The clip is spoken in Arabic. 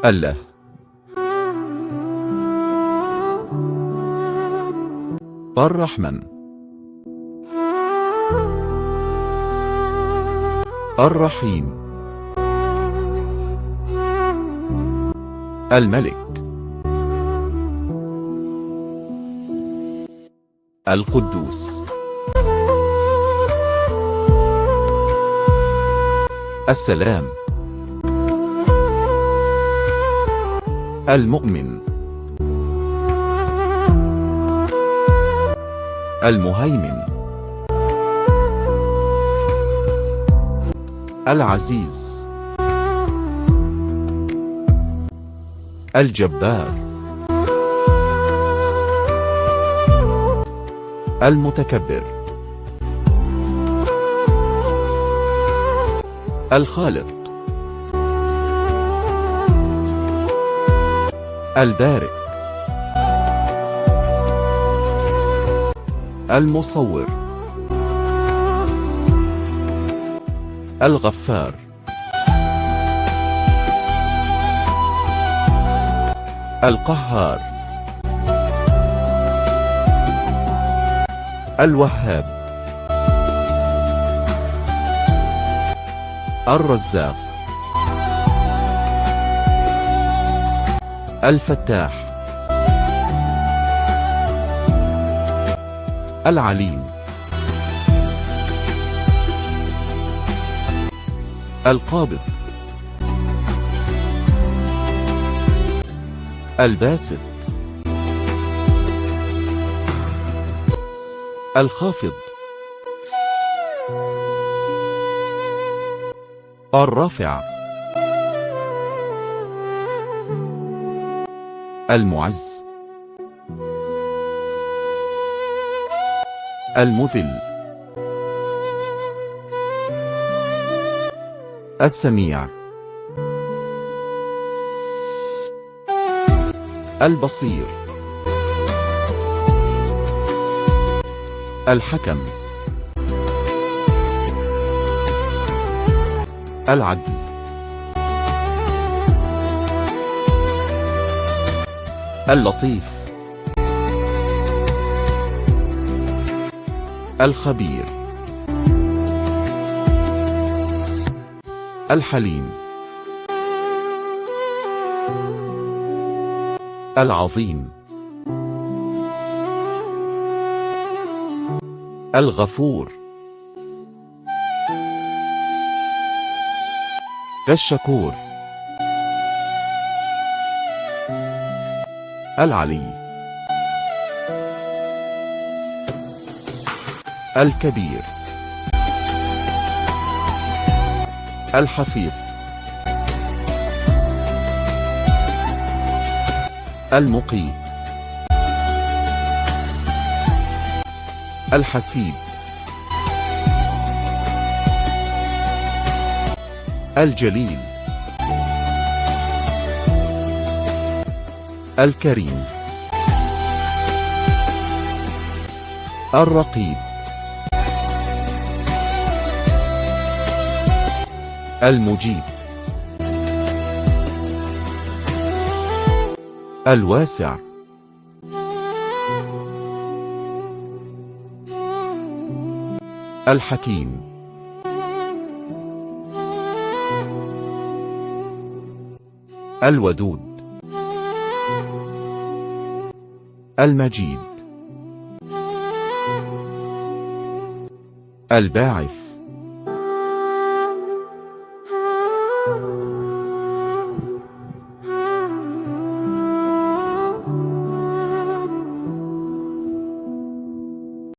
الله. الرحمن. الرحيم. الملك. القدوس. السلام. المؤمن. المهيمن. العزيز. الجبار. المتكبر. الخالق. البارئ. المصور. الغفار. القهار. الوهاب. الرزاق. الفتاح. العليم. القابض. الباسط. الخافض. الرافع. المعز. المذل. السميع. البصير. الحكم. العدل. اللطيف. الخبير. الحليم. العظيم. الغفور. الشكور. العلي. الكبير. الحفيظ. المقيت. الحسيب. الجليل. الكريم. الرقيب. المجيب. الواسع. الحكيم. الودود. المجيد. الباعث.